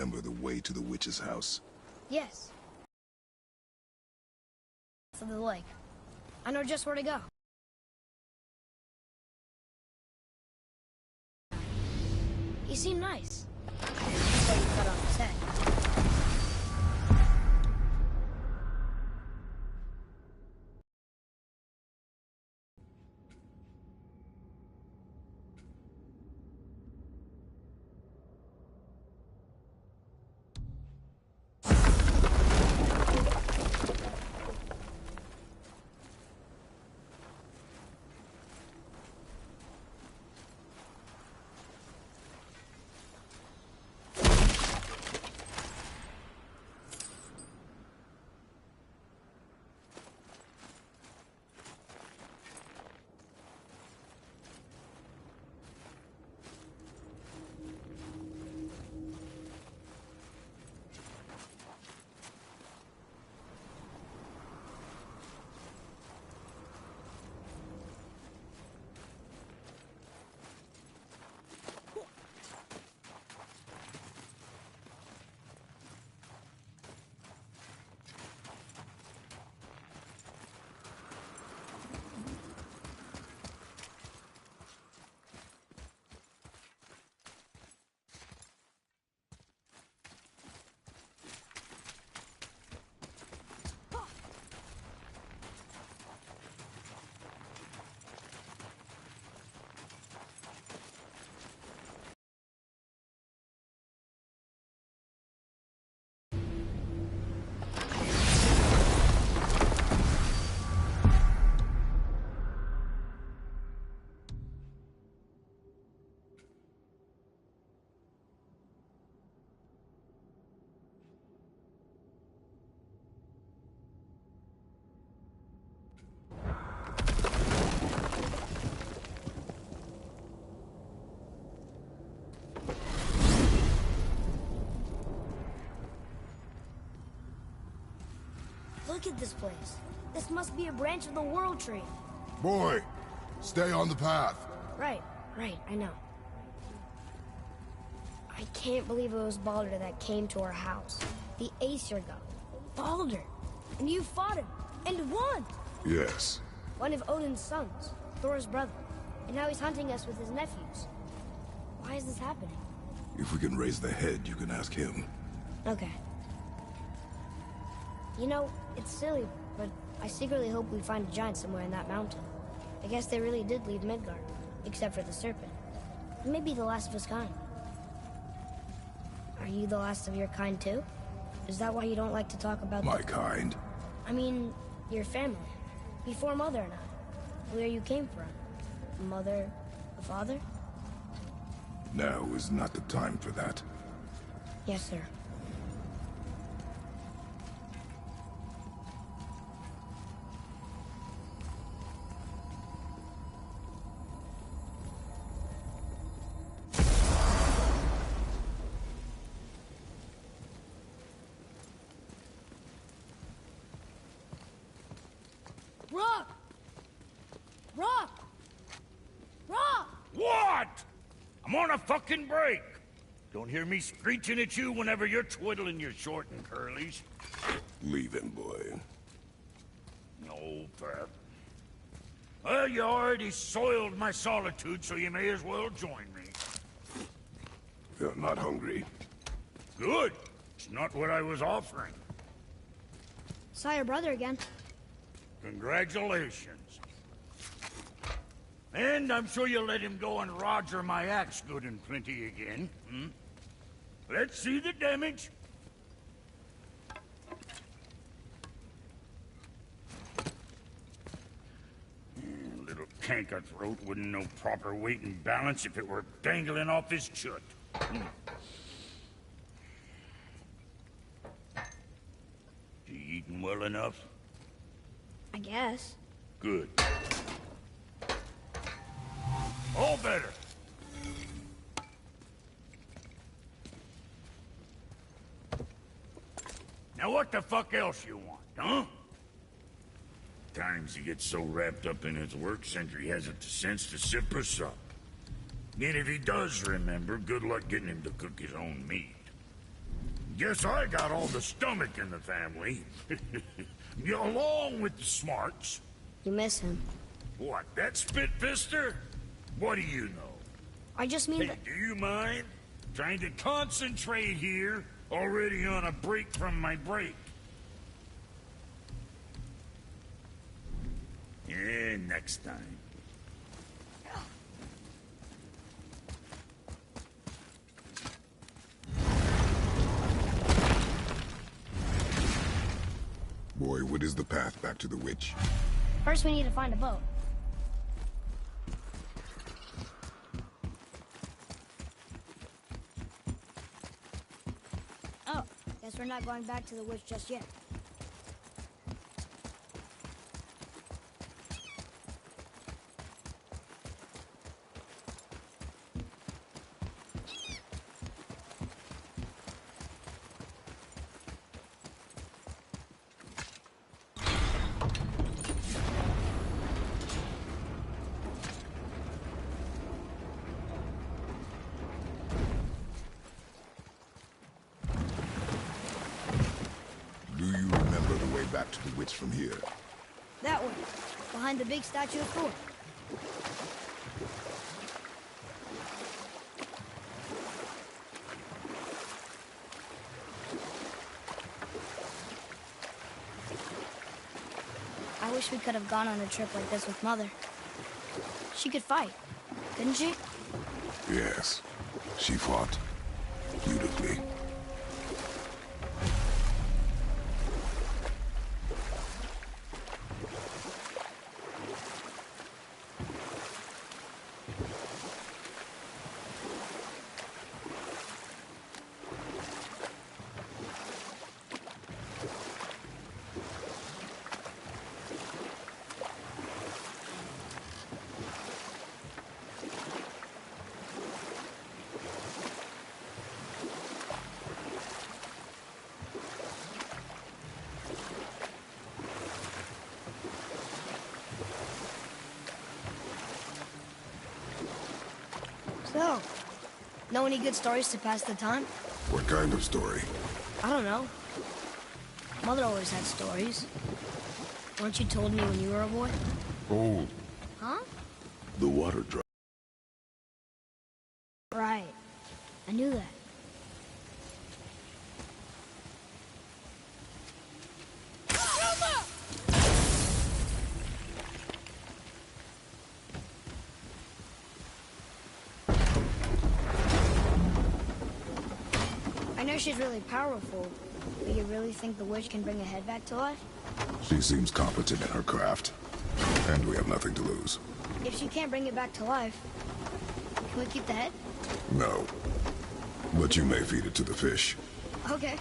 remember the way to the witch's house? Yes. To the lake. I know just where to go. He seemed nice. Until you cut off his head. Look at this place. This must be a branch of the World Tree. Boy, stay on the path. Right, I know. I can't believe it was Baldur that came to our house. The Aesir god. Baldur! And you fought him, and won! Yes. One of Odin's sons, Thor's brother. And now he's hunting us with his nephews. Why is this happening? If we can raise the head, you can ask him. Okay. You know, it's silly, but I secretly hope we find a giant somewhere in that mountain. I guess they really did leave Midgard, except for the serpent. Maybe the last of his kind. Are you the last of your kind too? Is that why you don't like to talk about my kind? I mean, your family. Before Mother and I. Where you came from. A mother, a father? Now is not the time for that. Yes, sir. Rock! Rock! Rock! What? I'm on a fucking break. Don't hear me screeching at you whenever you're twiddling your short and curlies. Leave him, boy. No, Pat. Well, you already soiled my solitude, so you may as well join me. You're not hungry. Good. It's not what I was offering. Saw your brother again. Congratulations. And I'm sure you'll let him go and roger my axe good and plenty again. Hmm? Let's see the damage. Little canker-throat wouldn't know proper weight and balance if it were dangling off his chut. You eating well enough? I guess. Good. All better. Now what the fuck else you want, huh? Times he gets so wrapped up in his work, Sentry hasn't the sense to sip or sup. And if he does remember, good luck getting him to cook his own meat. Guess I got all the stomach in the family. Along with the smarts. You miss him. What, that spit-fister? What do you know? I just mean Hey, that... do you mind? Trying to concentrate here, already on a break from my break. Yeah, next time. Boy, what is the path back to the witch? First we need to find a boat. Oh, guess we're not going back to the witch just yet. Do you remember the way back to the witch from here? That way, behind the big statue of Thor. I wish we could have gone on a trip like this with Mother. She could fight, couldn't she? Yes. She fought beautifully. So, know any good stories to pass the time? What kind of story? I don't know. Mother always had stories. Weren't you told me when you were a boy? Oh, Huh? the water drop. Right. I knew that. I know she's really powerful, but you really think the witch can bring a head back to life? She seems competent in her craft. And we have nothing to lose. If she can't bring it back to life, can we keep the head? No. But you may feed it to the fish. Okay.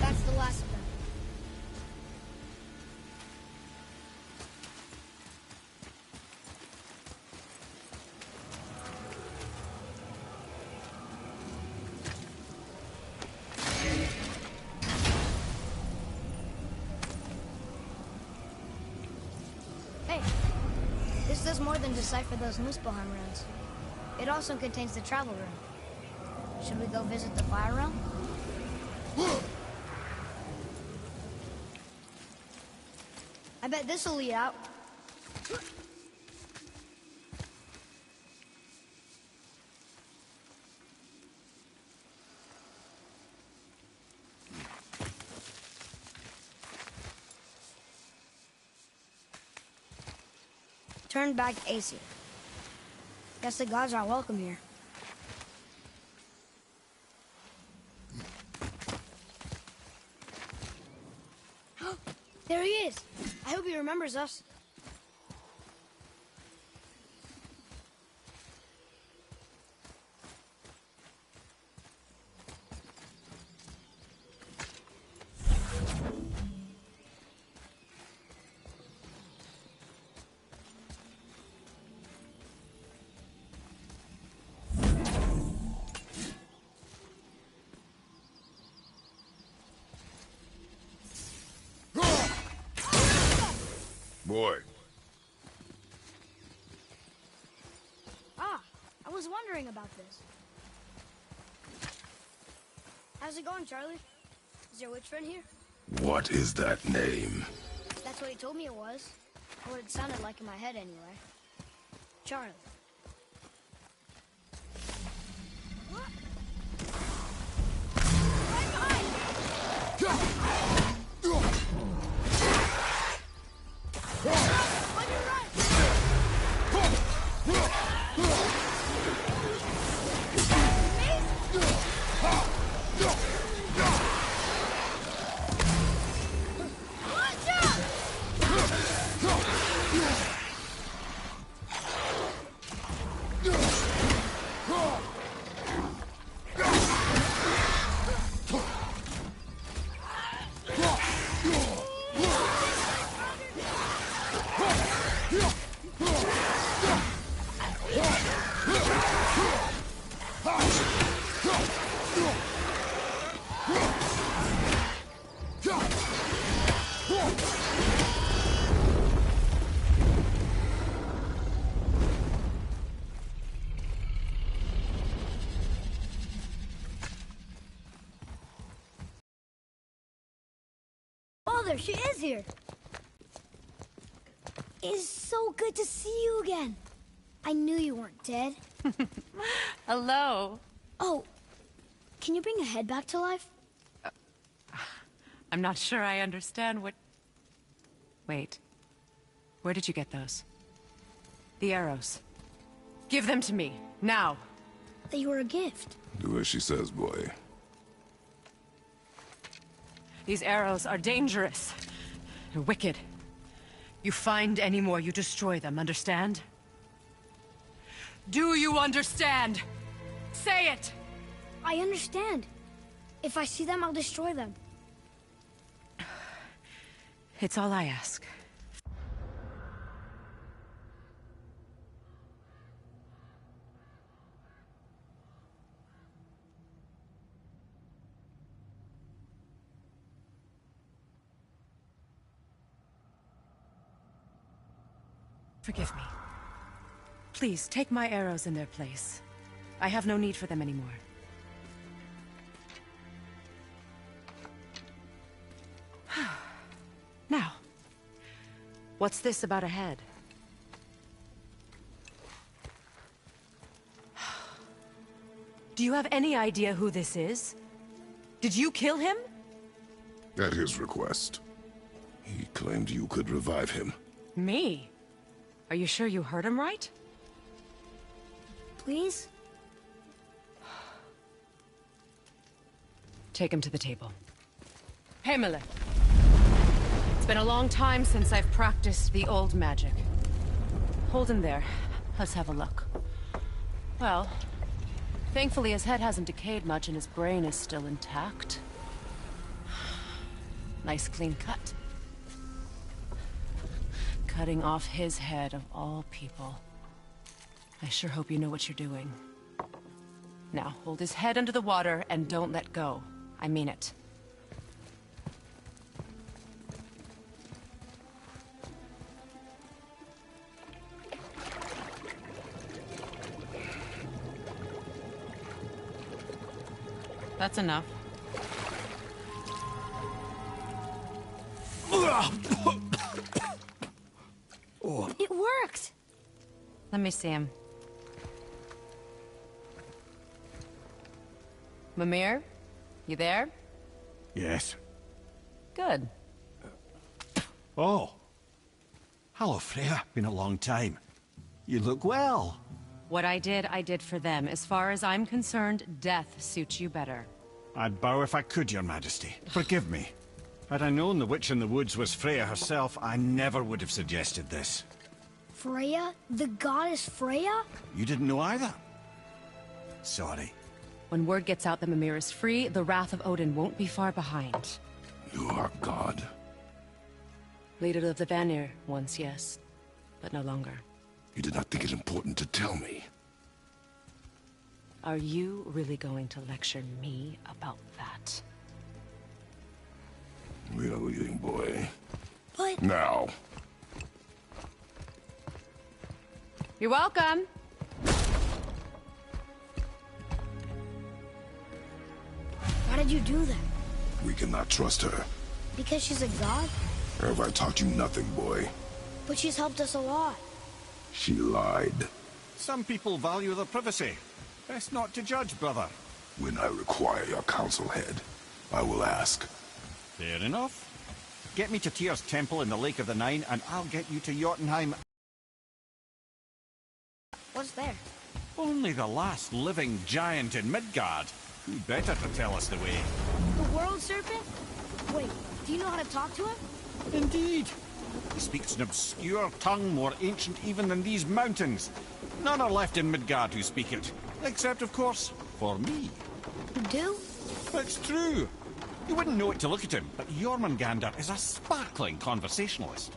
That's the last of them. Hey, this does more than decipher those Muspelheim runes. It also contains the travel rune. Should we go visit the Fire Realm? I bet this'll lead out. Turn back Aesir. Guess the gods are welcome here. There he is! I hope he remembers us. Boy. Ah, I was wondering about this. How's it going, Charlie? Is your witch friend here? What is that name? That's what he told me it was. Or what it sounded like in my head, anyway. Charlie. What? Right behind! On your right! Watch out! Oh, there she is here. It's so good to see you again. I knew you weren't dead. Hello. Oh, can you bring a head back to life? I'm not sure I understand what... Wait. Where did you get those? The arrows. Give them to me, now. They were a gift. Do as she says, boy. These arrows are dangerous. They're wicked. You find any more, you destroy them, understand? Do you understand? Say it! I understand. If I see them, I'll destroy them. It's all I ask. Forgive me. Please, take my arrows in their place. I have no need for them anymore. Now, what's this about a head? Do you have any idea who this is? Did you kill him? At his request. He claimed you could revive him. Me? Are you sure you heard him right? Please? Take him to the table. Heimele. It's been a long time since I've practiced the old magic. Hold him there. Let's have a look. Well, thankfully his head hasn't decayed much and his brain is still intact. Nice clean cut. Cutting off his head of all people. I sure hope you know what you're doing. Now, hold his head under the water and don't let go. I mean it. That's enough. It worked! Let me see him. Mimir? You there? Yes. Good. Oh. Hello, Freya. Been a long time. You look well. What I did for them. As far as I'm concerned, death suits you better. I'd bow if I could, Your Majesty. Forgive me. Had I known the witch in the woods was Freya herself, I never would have suggested this. Freya? The goddess Freya? You didn't know either? Sorry. When word gets out that Mimir is free, the wrath of Odin won't be far behind. You are God. Leader of the Vanir, once yes, but no longer. You did not think it important to tell me. Are you really going to lecture me about that? We are leaving, boy. But... Now. You're welcome. Why did you do that? We cannot trust her. Because she's a god? Have I taught you nothing, boy? But she's helped us a lot. She lied. Some people value their privacy. Best not to judge, brother. When I require your council head, I will ask. Fair enough. Get me to Tyr's temple in the Lake of the Nine, and I'll get you to Jotunheim. What's there? Only the last living giant in Midgard. Who better to tell us the way? The world serpent? Wait, do you know how to talk to him? Indeed. He speaks an obscure tongue more ancient even than these mountains. None are left in Midgard who speak it. Except, of course, for me. You do? It's true. You wouldn't know it to look at him, but Jormungandr is a sparkling conversationalist.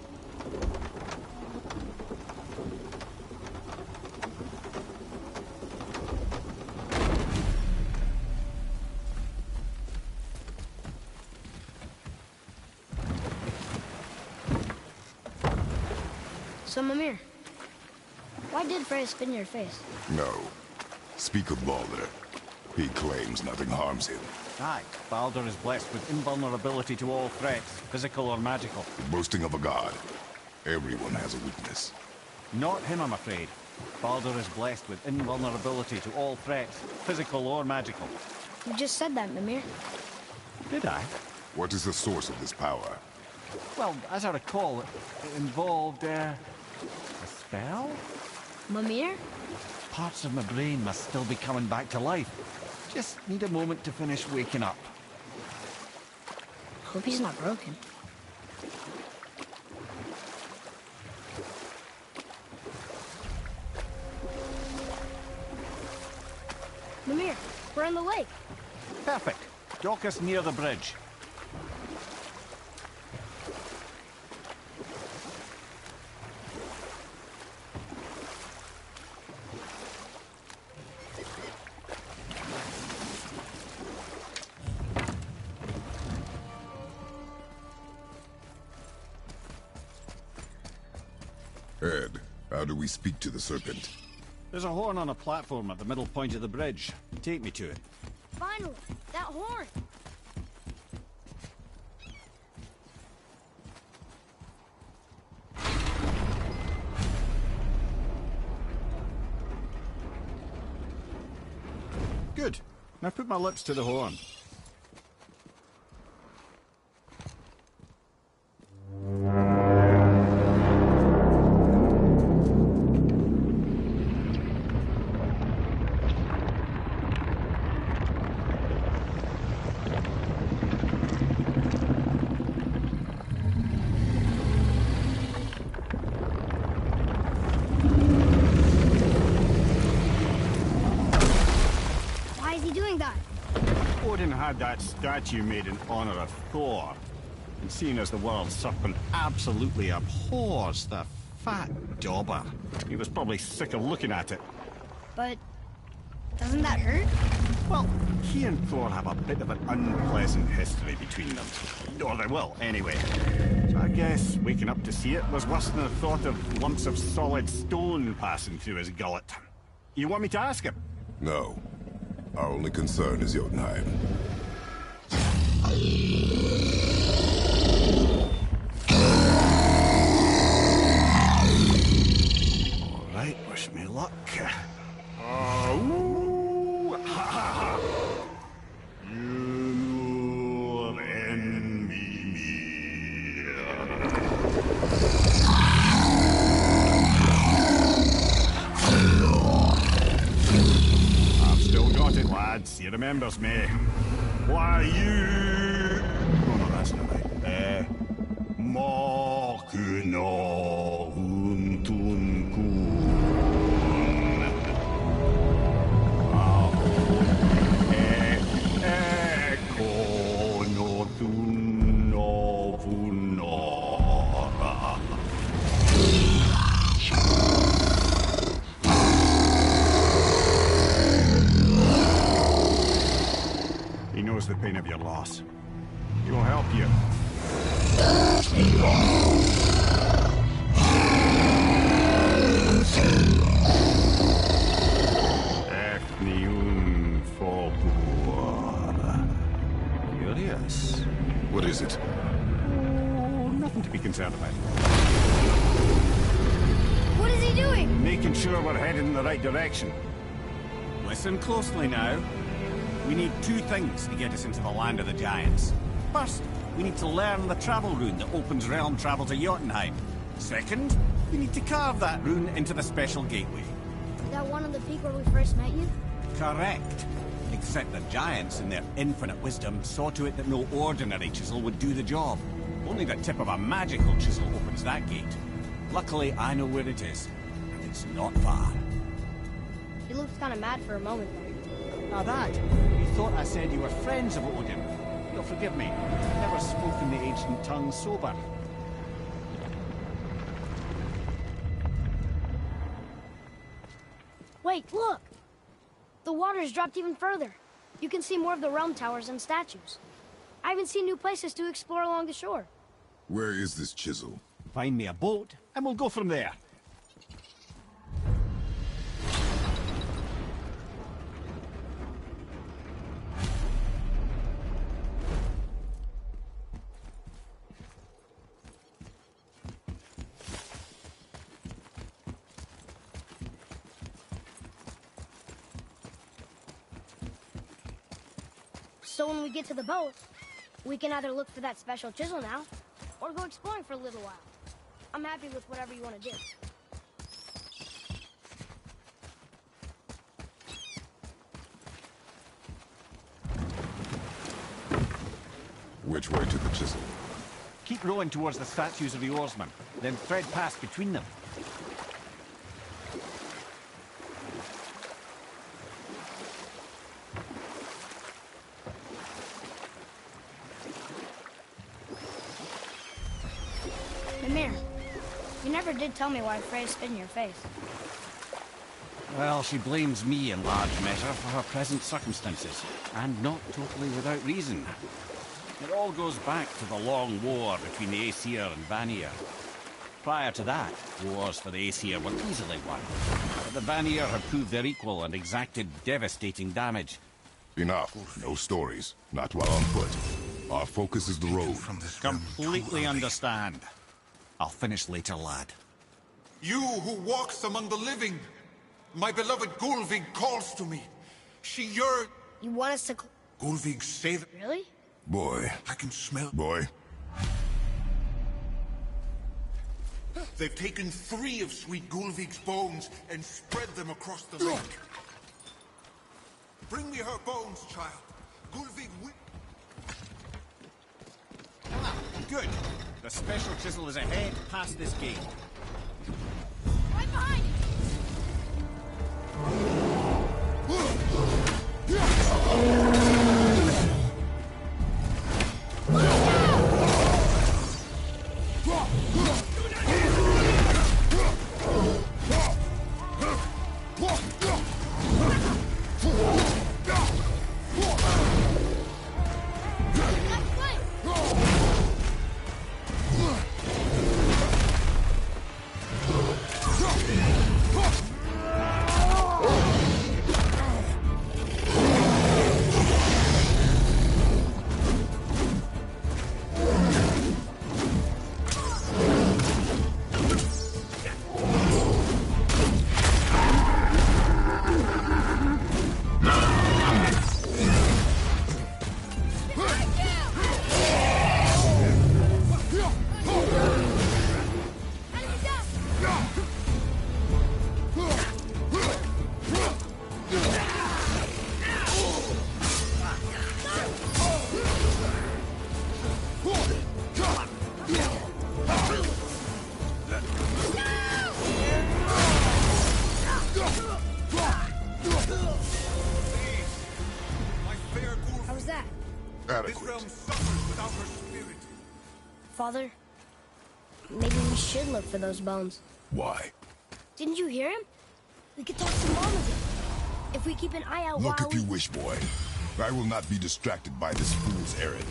So, Mimir, why did Freya spit in your face? No. Speak of Baldur. He claims nothing harms him. Aye, Baldur is blessed with invulnerability to all threats, physical or magical. Boasting of a god. Everyone has a weakness. Not him, I'm afraid. Baldur is blessed with invulnerability to all threats, physical or magical. You just said that, Mimir. Did I? What is the source of this power? Well, as I recall, it involved, a spell? Mimir? Parts of my brain must still be coming back to life. Just need a moment to finish waking up. Hope he's not broken. Mimir, we're on the lake. Perfect. Dock us near the bridge. Ed, how do we speak to the serpent? There's a horn on a platform at the middle point of the bridge. Take me to it. Finally, that horn. Good. Now put my lips to the horn. Why is he doing that? Odin had that statue made in honor of Thor. And seeing as the world serpent absolutely abhors the fat dauber, he was probably sick of looking at it. But doesn't that hurt? Well, he and Thor have a bit of an unpleasant history between them. Or they will, anyway. So I guess waking up to see it was worse than the thought of lumps of solid stone passing through his gullet. You want me to ask him? No. Our only concern is Jotunheim. remembers me. Why you... Oh no, that's not right. Mokuno Huntunkun. Eko no Tunno Vunora. He knows the pain of your loss. He will help you. Ethniun Fobuar. Curious. What is it? Oh, nothing to be concerned about. What is he doing? Making sure we're headed in the right direction. Listen closely now. We need two things to get us into the land of the giants. First, we need to learn the travel rune that opens realm travel to Jotunheim. Second, we need to carve that rune into the special gateway. Is that one on the peak where we first met you? Correct. Except the giants, in their infinite wisdom, saw to it that no ordinary chisel would do the job. Only the tip of a magical chisel opens that gate. Luckily, I know where it is, and it's not far. He looked kind of mad for a moment there. Now that, you thought I said you were friends of Odin. You'll forgive me. I've never spoken the ancient tongue sober. Wait, look! The water's dropped even further. You can see more of the realm towers and statues. I even see new places to explore along the shore. Where is this chisel? Find me a boat, and we'll go from there. So when we get to the boat, we can either look for that special chisel now, or go exploring for a little while. I'm happy with whatever you want to do. Which way to the chisel? Keep rowing towards the statues of the oarsmen, then thread past between them. Mimir, you never did tell me why Freya spit in your face. Well, she blames me in large measure for her present circumstances, and not totally without reason. It all goes back to the long war between the Aesir and Vanir. Prior to that, wars for the Aesir were easily won, but the Vanir had proved their equal and exacted devastating damage. Enough. No stories. Not while on foot. Our focus is the road. Completely understand. I'll finish later, lad. You who walks among the living, my beloved Gulvig calls to me. She yearns. You want us to... Gulvig, say that. Really? Boy. I can smell. Boy. They've taken 3 of sweet Gulvig's bones and spread them across the lake. Bring me her bones, child. Gulvig will... Good. The special chisel is ahead, past this gate. Right behind Father, maybe we should look for those bones. Why? Didn't you hear him? We could talk to Mom again. If we keep an eye out Look while if you wish, boy. I will not be distracted by this fool's errand.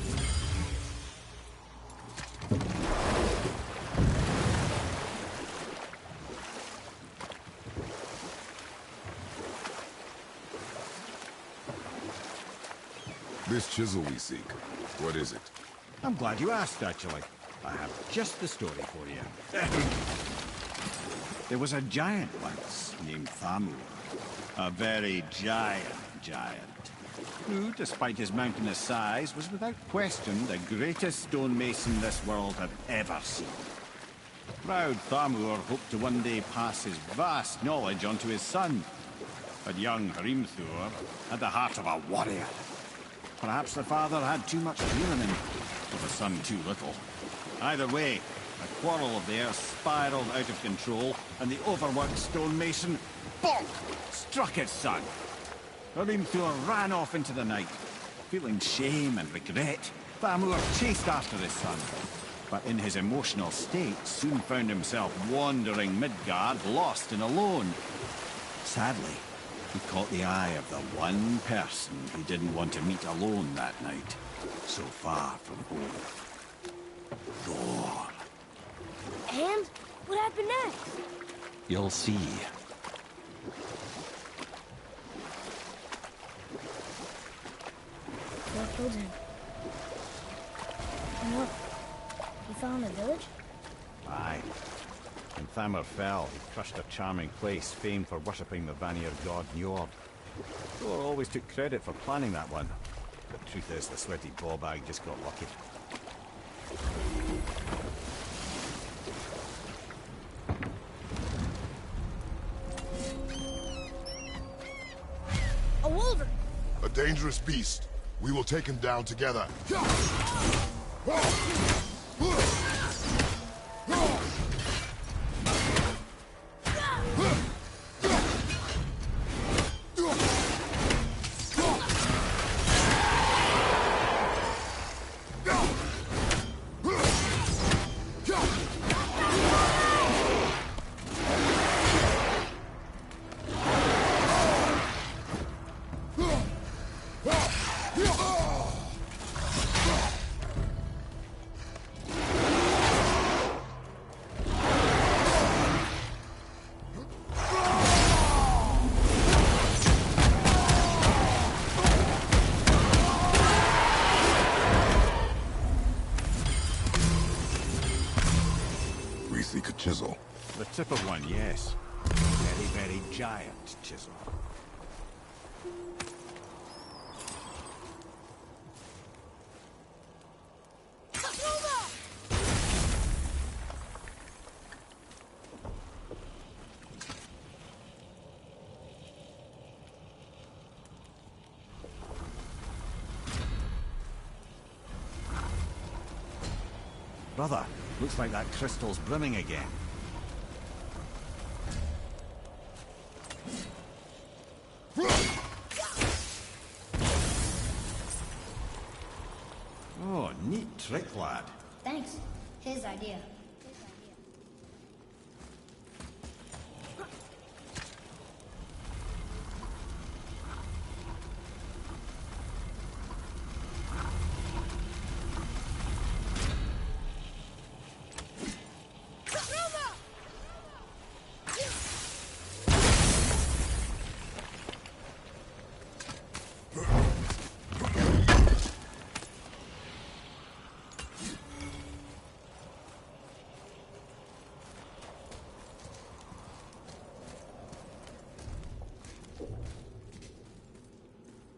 This chisel we seek, what is it? I'm glad you asked, actually. I have just the story for you. There was a giant once named Thamur. A very giant, who, despite his mountainous size, was without question the greatest stonemason this world had ever seen. Proud Thamur hoped to one day pass his vast knowledge on to his son. But young Hrimthur had the heart of a warrior. Perhaps the father had too much fear in him, or the son too little. Either way, a quarrel of theirs spiraled out of control, and the overworked stonemason, bonk, struck his son. Hrimthur ran off into the night. Feeling shame and regret, Thamur chased after his son. But in his emotional state, soon found himself wandering Midgard, lost and alone. Sadly, he caught the eye of the one person he didn't want to meet alone that night, so far from home. Thor. And what happened next? You'll see. What killed him? And look, he fell in the village? Aye. When Thamur fell, he crushed a charming place famed for worshipping the Vanir god Njord. Thor always took credit for planning that one. The truth is, the sweaty ballbag just got lucky. A wolverine! A dangerous beast. We will take him down together. Seek a chisel. The tip of one, yes. Very, very giant chisel. Brother, looks like that crystal's brimming again. Oh, neat trick, lad. Thanks. His idea.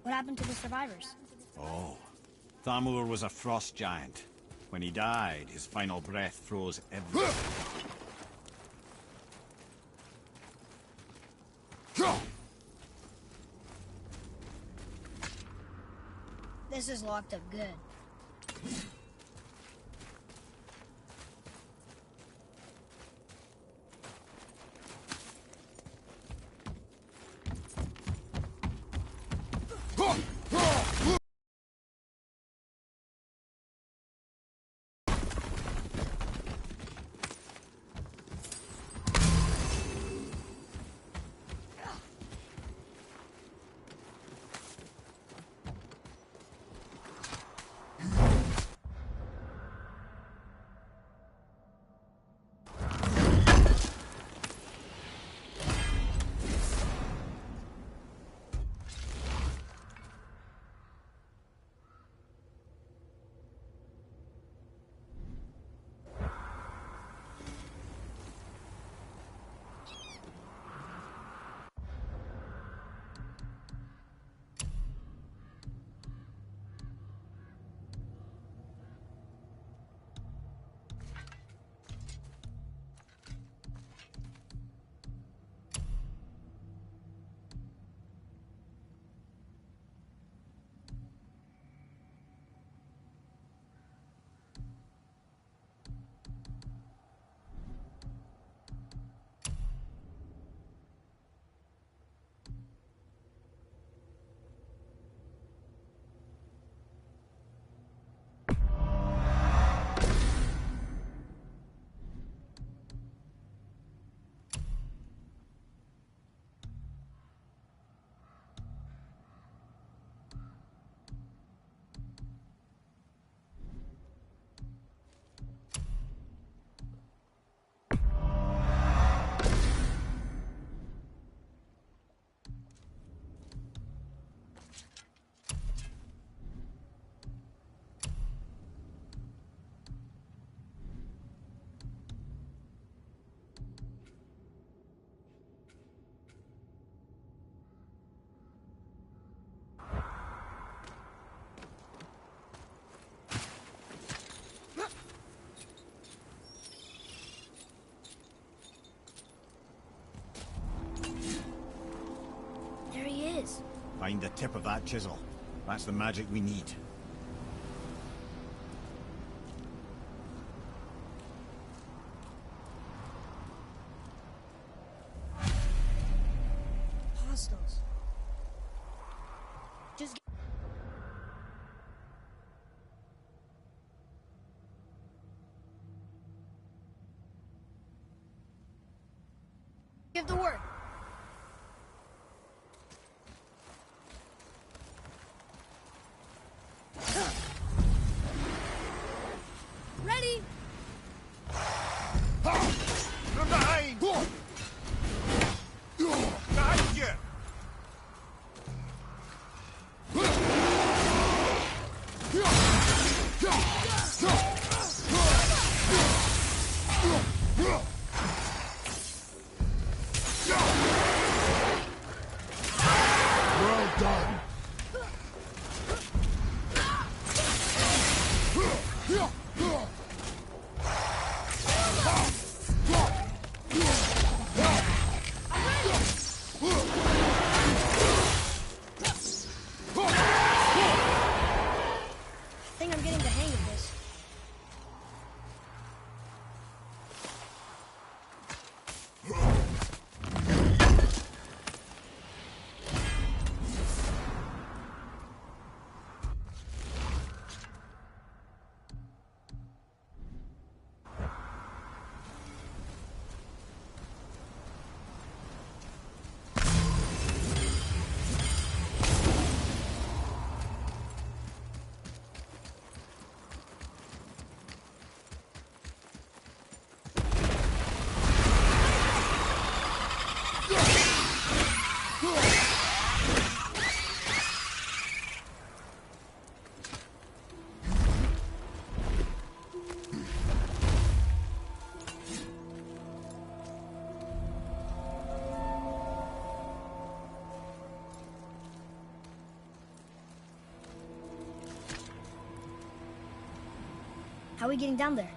What happened to the survivors? Oh, Thamur was a frost giant. When he died, his final breath froze everything. This is locked up good. Find the tip of that chisel. That's the magic we need. Hostiles. Just give the word. Ready? From behind! Behind you! Well done. I think I'm getting the hang of this. How are we getting down there?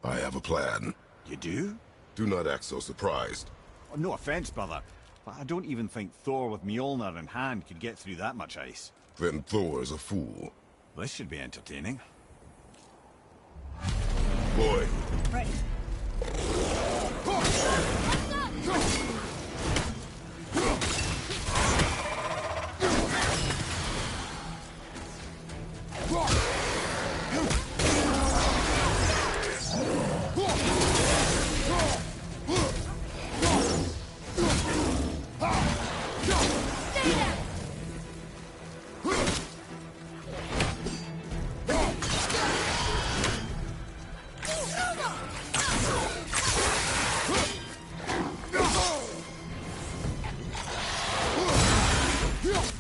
I have a plan. You do? Do not act so surprised. Oh, no offense, brother, but I don't even think Thor with Mjolnir in hand could get through that much ice. Then Thor is a fool. This should be entertaining. Boy, Ready.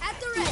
At the ready.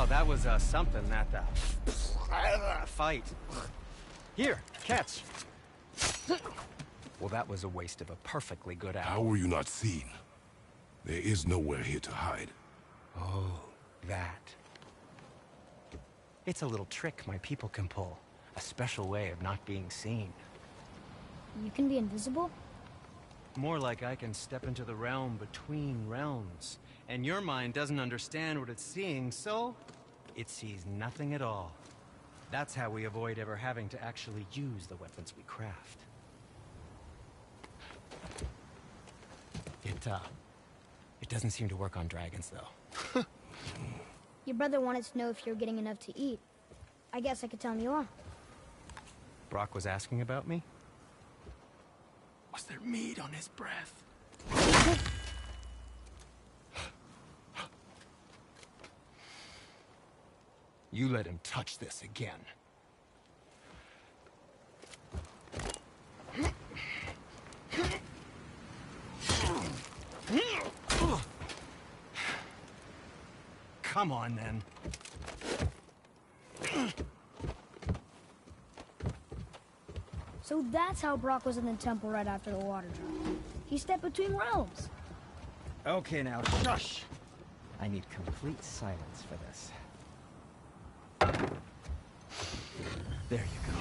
Wow, that was something, that fight. Here, catch. Well, that was a waste of a perfectly good hour. How were you not seen? There is nowhere here to hide. Oh, that. It's a little trick my people can pull. A special way of not being seen. You can be invisible? More like I can step into the realm between realms. And your mind doesn't understand what it's seeing, so it sees nothing at all. That's how we avoid ever having to actually use the weapons we craft. It doesn't seem to work on dragons, though. Your brother wanted to know if you're getting enough to eat. I guess I could tell him you are. Brock was asking about me? Was there meat on his breath? You let him touch this again. Come on, then. So that's how Brock was in the temple right after the water dropped. He stepped between realms. Okay, now, shush! I need complete silence for this. There you go.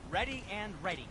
Ready and ready.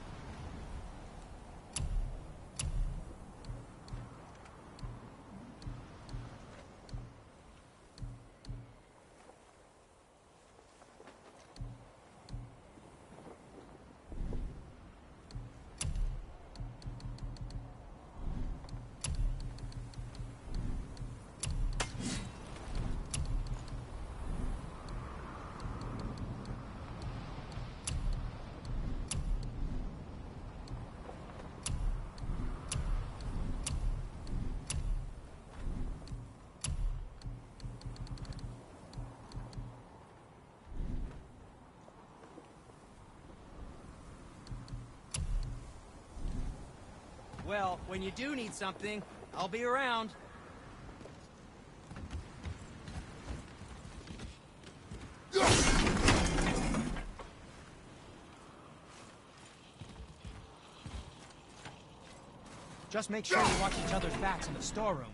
Well, when you do need something, I'll be around. Just make sure you watch each other's backs in the storeroom.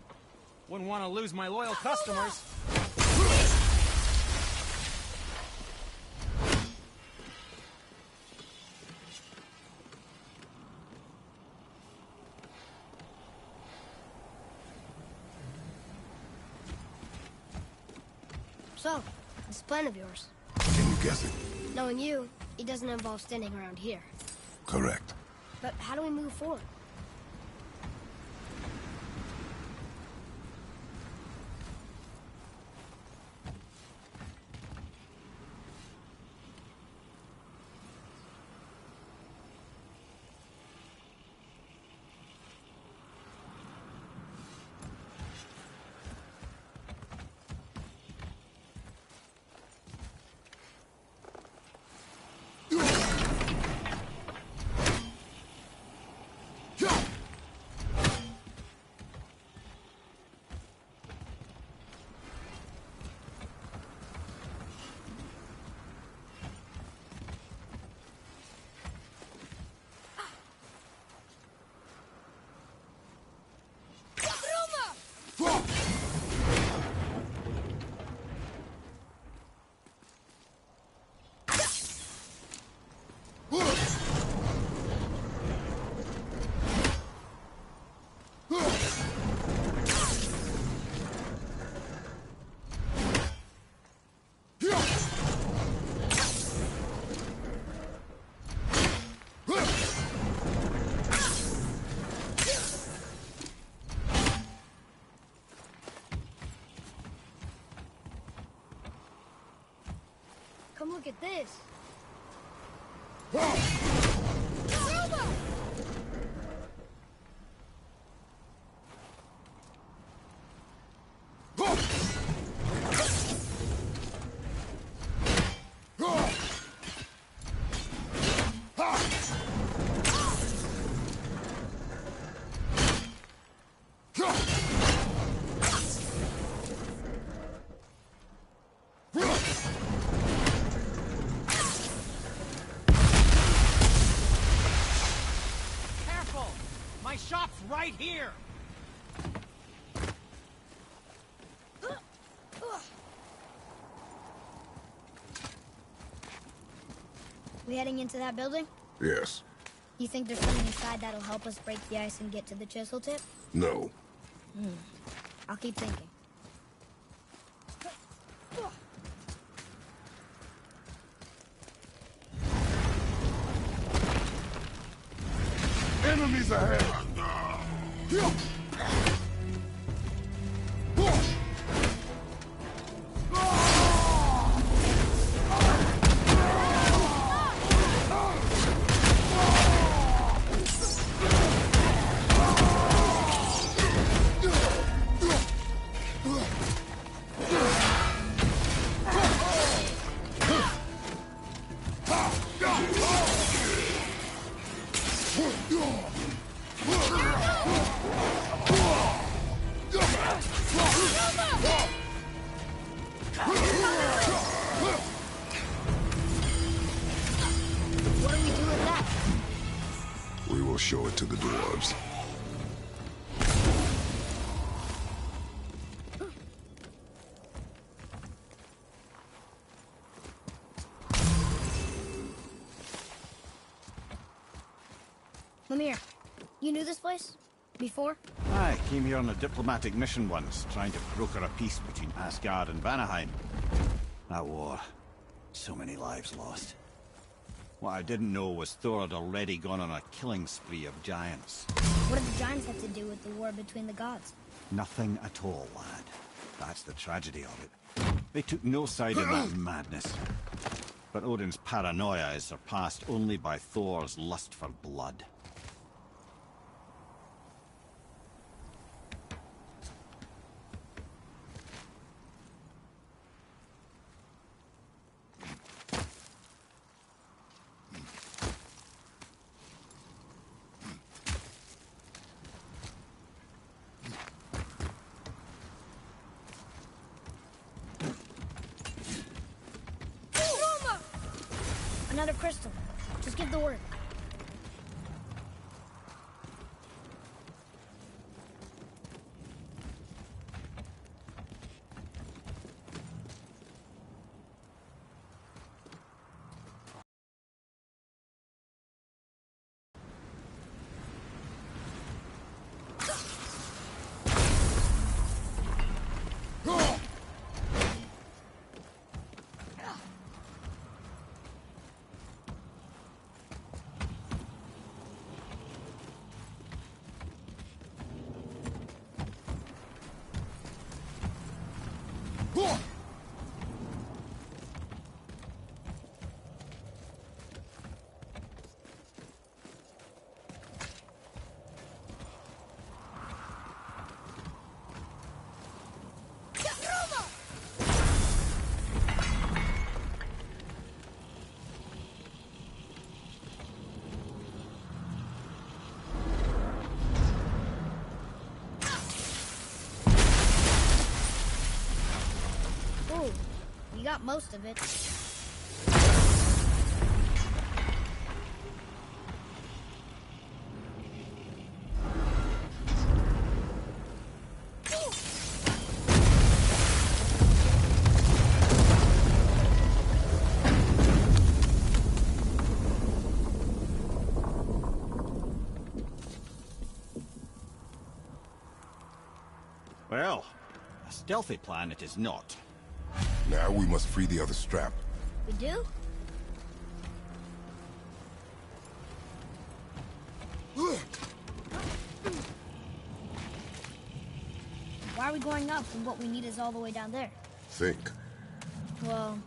Wouldn't want to lose my loyal customers. So, this plan of yours. Can you guess it? Knowing you, it doesn't involve standing around here. Correct. But how do we move forward? Come look at this. shop's right here! We heading into that building? Yes. You think there's something inside that'll help us break the ice and get to the chisel tip? No. I'll keep thinking. Enemies ahead! What do we do with that? We will show it to the dwarves. Mimir, you knew this place? Before? I came here on a diplomatic mission once, trying to broker a peace between Asgard and Vanaheim. That war. So many lives lost. What I didn't know was Thor had already gone on a killing spree of giants. What did the giants have to do with the war between the gods? Nothing at all, lad. That's the tragedy of it. They took no side in that madness. But Odin's paranoia is surpassed only by Thor's lust for blood. Another crystal. Just give the word. Ooh, you got most of it. Well, a stealthy plan it is not. Now we must free the other strap. We do? Why are we going up when what we need is all the way down there? Think. Well,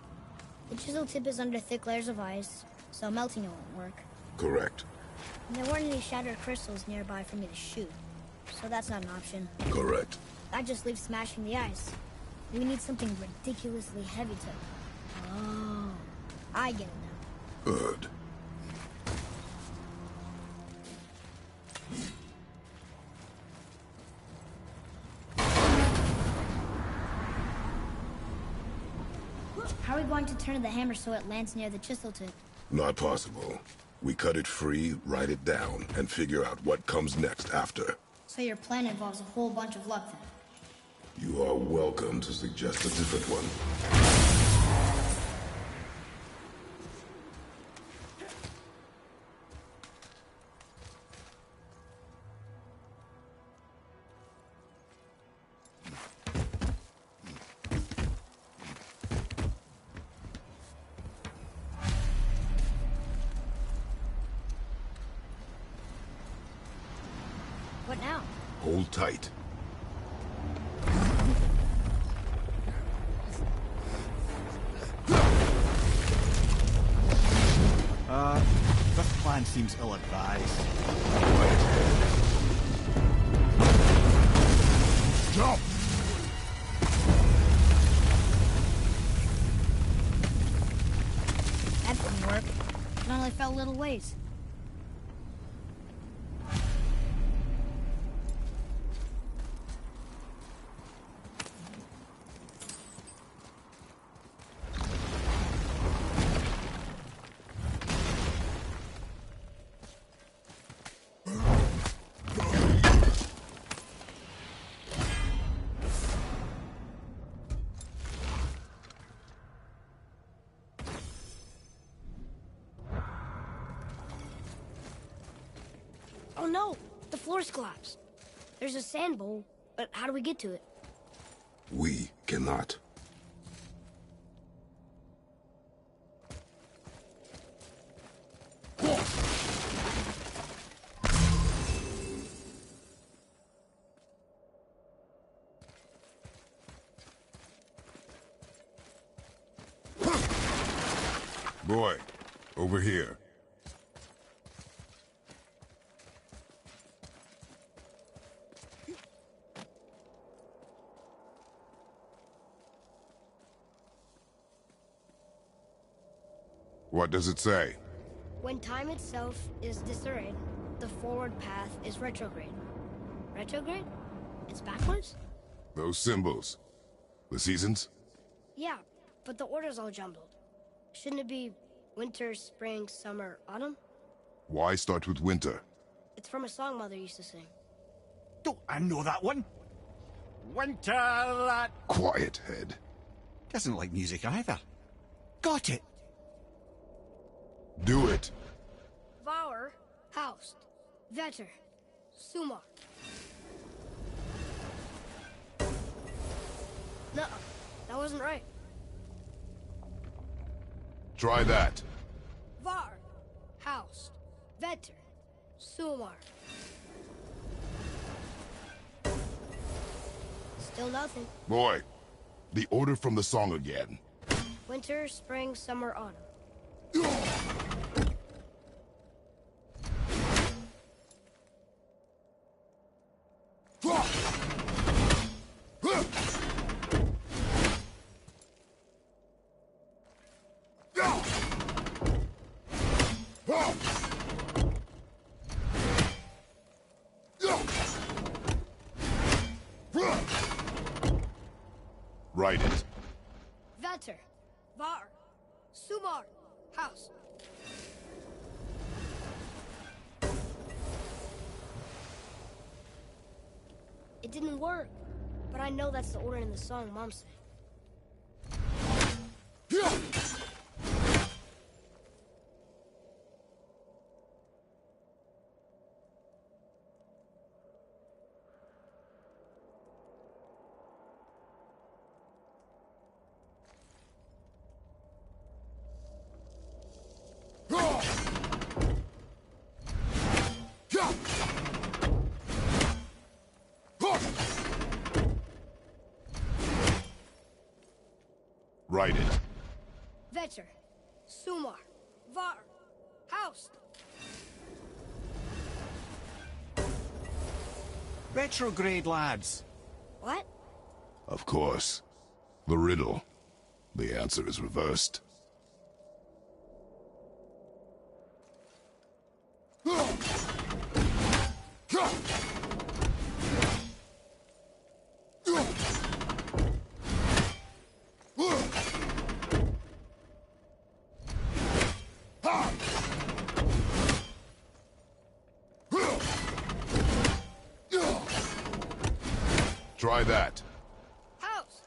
the chisel tip is under thick layers of ice, so melting it won't work. Correct. And there weren't any shattered crystals nearby for me to shoot, so that's not an option. Correct. That just leaves smashing the ice. We need something ridiculously heavy to... Oh, I get it now. Good. How are we going to turn the hammer so it lands near the chisel tip? Not possible. We cut it free, write it down, and figure out what comes next after. So your plan involves a whole bunch of luck then? You are welcome to suggest a different one. What now? Hold tight. This plan seems ill-advised. Jump! That didn't work. It only fell a little ways. Oh no! The floor's collapsed. There's a sand bowl, but how do we get to it? We cannot. Boy, over here. What does it say? When time itself is disarrayed, the forward path is retrograde. Retrograde? It's backwards? Those symbols. The seasons? Yeah, but the order's all jumbled. Shouldn't it be winter, spring, summer, autumn? Why start with winter? It's from a song Mother used to sing. Don't I know that one? Winter that Quiet, head. doesn't like music either. Got it. Do it. Vaur, Haust, Vetter, Sumar. No, that wasn't right. Try that. Vaur, Haust, Vetter, Sumar. Still nothing. Boy, the order from the song again. Winter, spring, summer, autumn. Write it. Vetter, Vaur, Sumar, Haust. It didn't work, but I know that's the order in the song Mom sang. Write it. Vetter, Sumar, Vaur, Haust. Retrograde, lads. What? Of course. The riddle. The answer is reversed. Try that. House,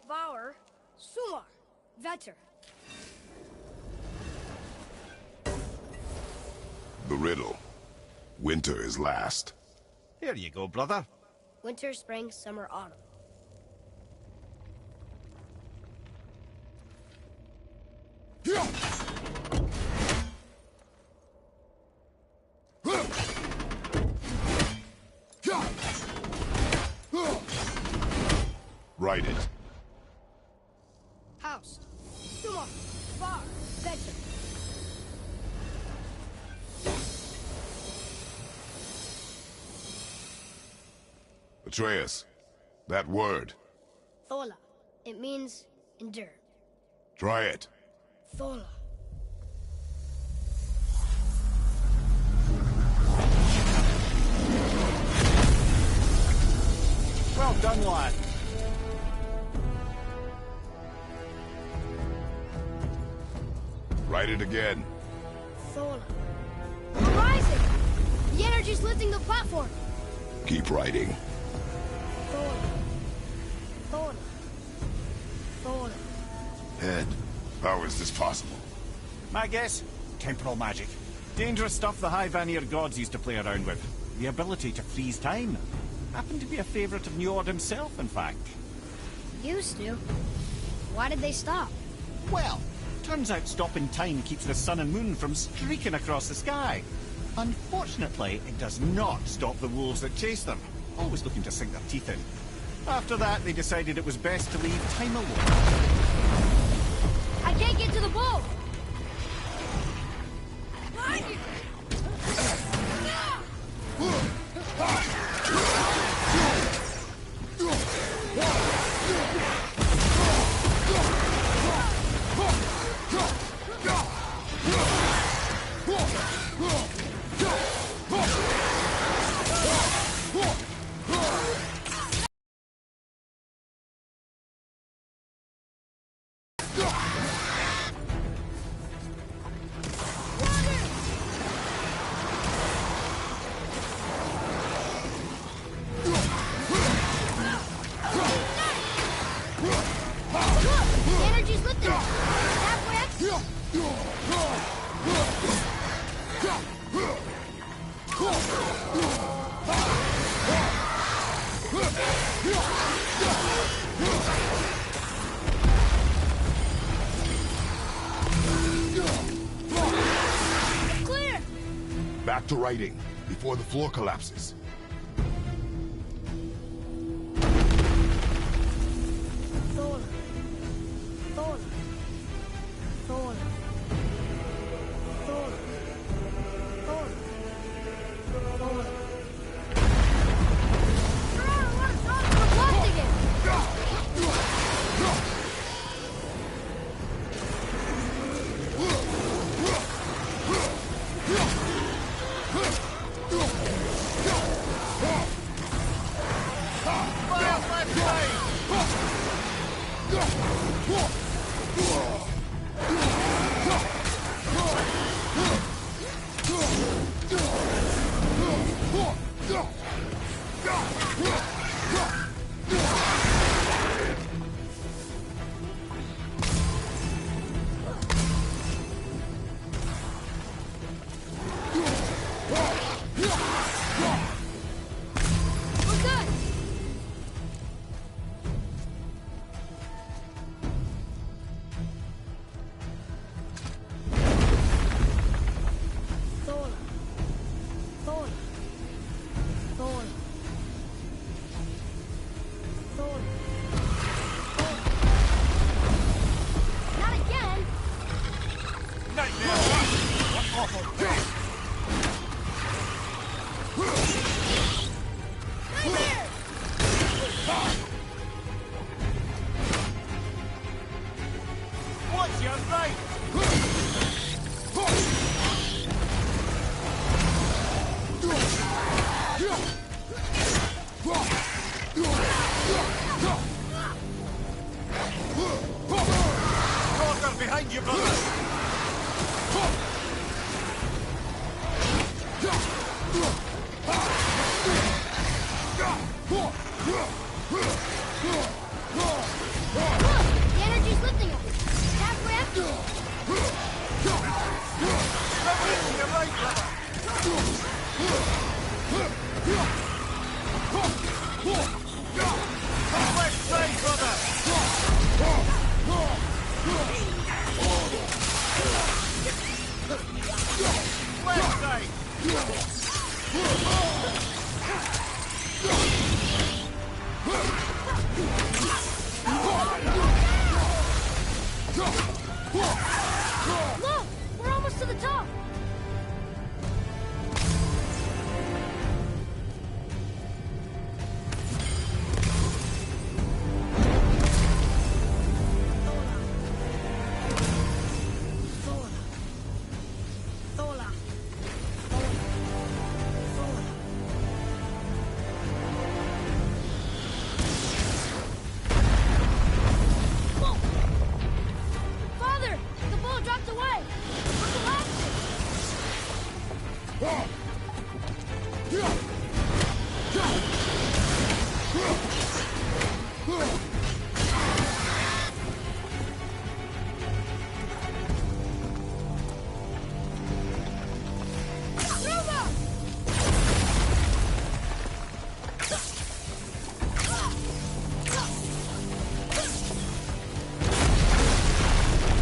Bauer, Sumar, Vetter. The riddle. Winter is last. Here you go, brother. Winter, spring, summer, autumn. Write it. House, Sumar, Bar, Vetter. Atreus, that word. Thola. It means endure. Try it. Thola. Well done, lad. Write it again. Thola. We're rising! The energy's lifting the platform! Keep writing. Thola. Thola. Thola. Head, how is this possible? My guess? Temporal magic. Dangerous stuff the High Vanir gods used to play around with. The ability to freeze time. Happened to be a favorite of Njord himself, in fact. Used to. Why did they stop? Well, turns out stopping time keeps the sun and moon from streaking across the sky. Unfortunately, it does not stop the wolves that chase them, always looking to sink their teeth in. After that, they decided it was best to leave time alone. I can't get to the boat! The energy's lifting! Halfway up! Clear! Back to writing, before the floor collapses. Thola. Thola. Thola. Thola. Thola. Thola. We're blocked again! We're good! Thola. Thola. Thola. Thola. Thola. Not again! Nightmare one! What awful death! Nightmare! What's your right? Roger behind you, brother!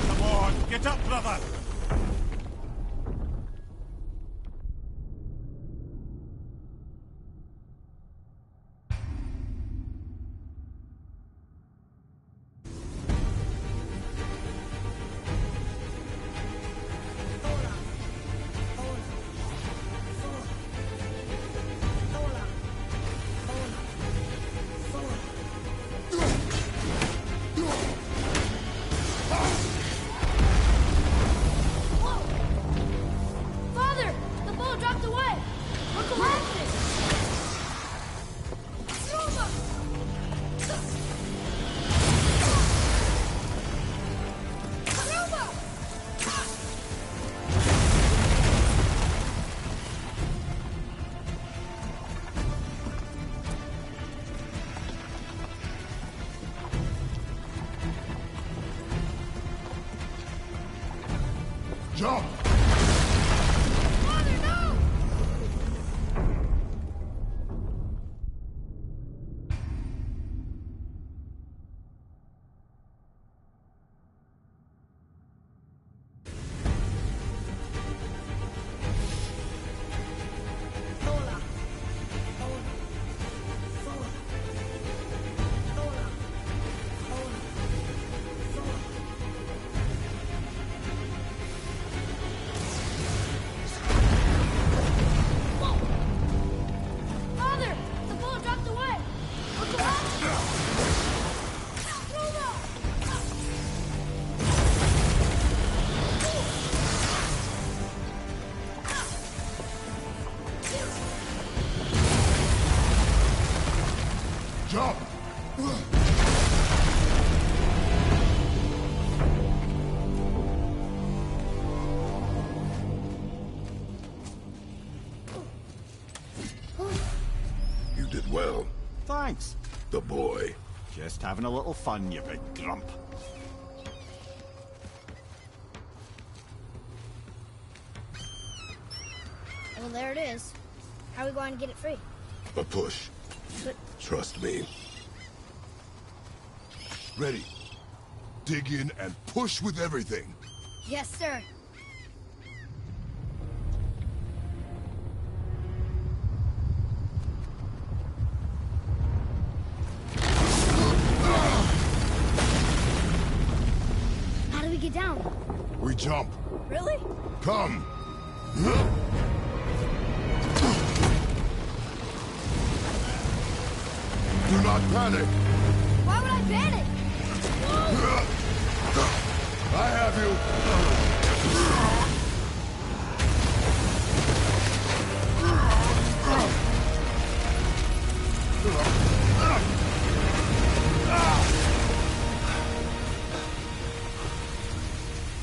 Come on, get up, brother! Father! The bow dropped away! Look what happened! Jump! Father, no! Father! The bow dropped away! Look what happened! Jump! You did well. Thanks. The boy. Just having a little fun, you big grump. Well, there it is. How are we going to get it free? A push. But Trust me. Ready. Dig in and push with everything. yes, sir. How do we get down? We jump. Really? Come. Do not panic. Why would I panic? I have you.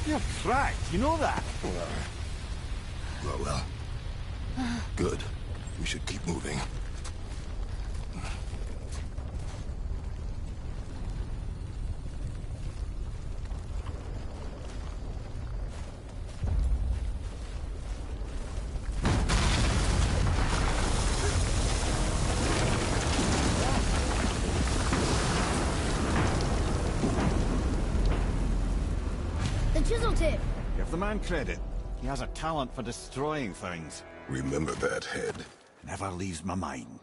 You're cracked, you know that? Well. Good. We should keep moving. The chisel tip. Give the man credit. He has a talent for destroying things. Remember that head. Never leaves my mind.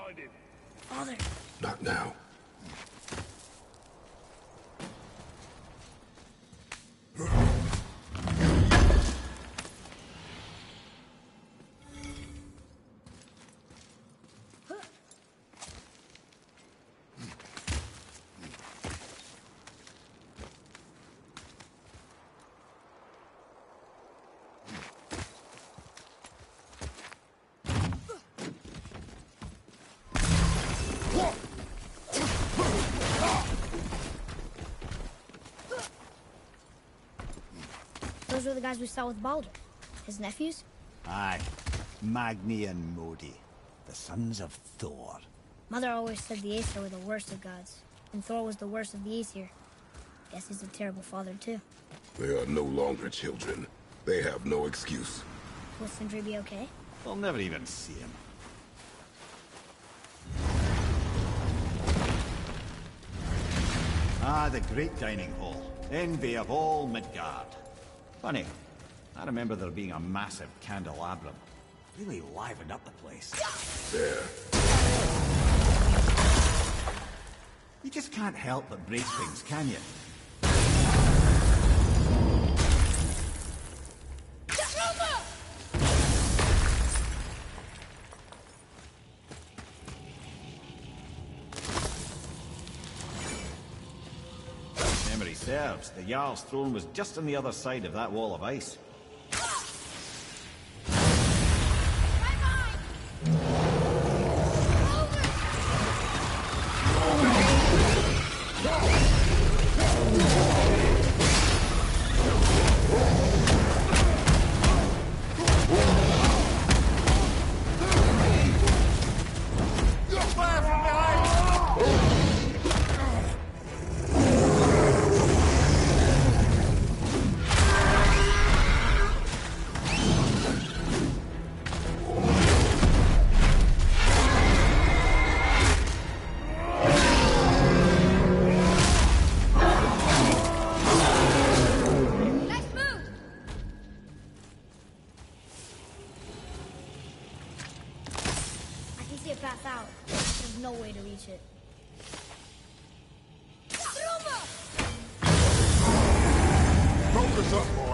find him. Father. Not now. Those were the guys we saw with Baldur. His nephews? Aye. Magni and Modi, the sons of Thor. Mother always said the Aesir were the worst of gods, and Thor was the worst of the Aesir. Guess he's a terrible father, too. They are no longer children. They have no excuse. Will Sindri be okay? We'll never even see him. Ah, the great dining hall. Envy of all Midgard. Funny, I remember there being a massive candelabrum. Really livened up the place. There. You just can't help but break things, can you? Memory serves, the Jarl's throne was just on the other side of that wall of ice. Path out. There's no way to reach it. Focus up, boy.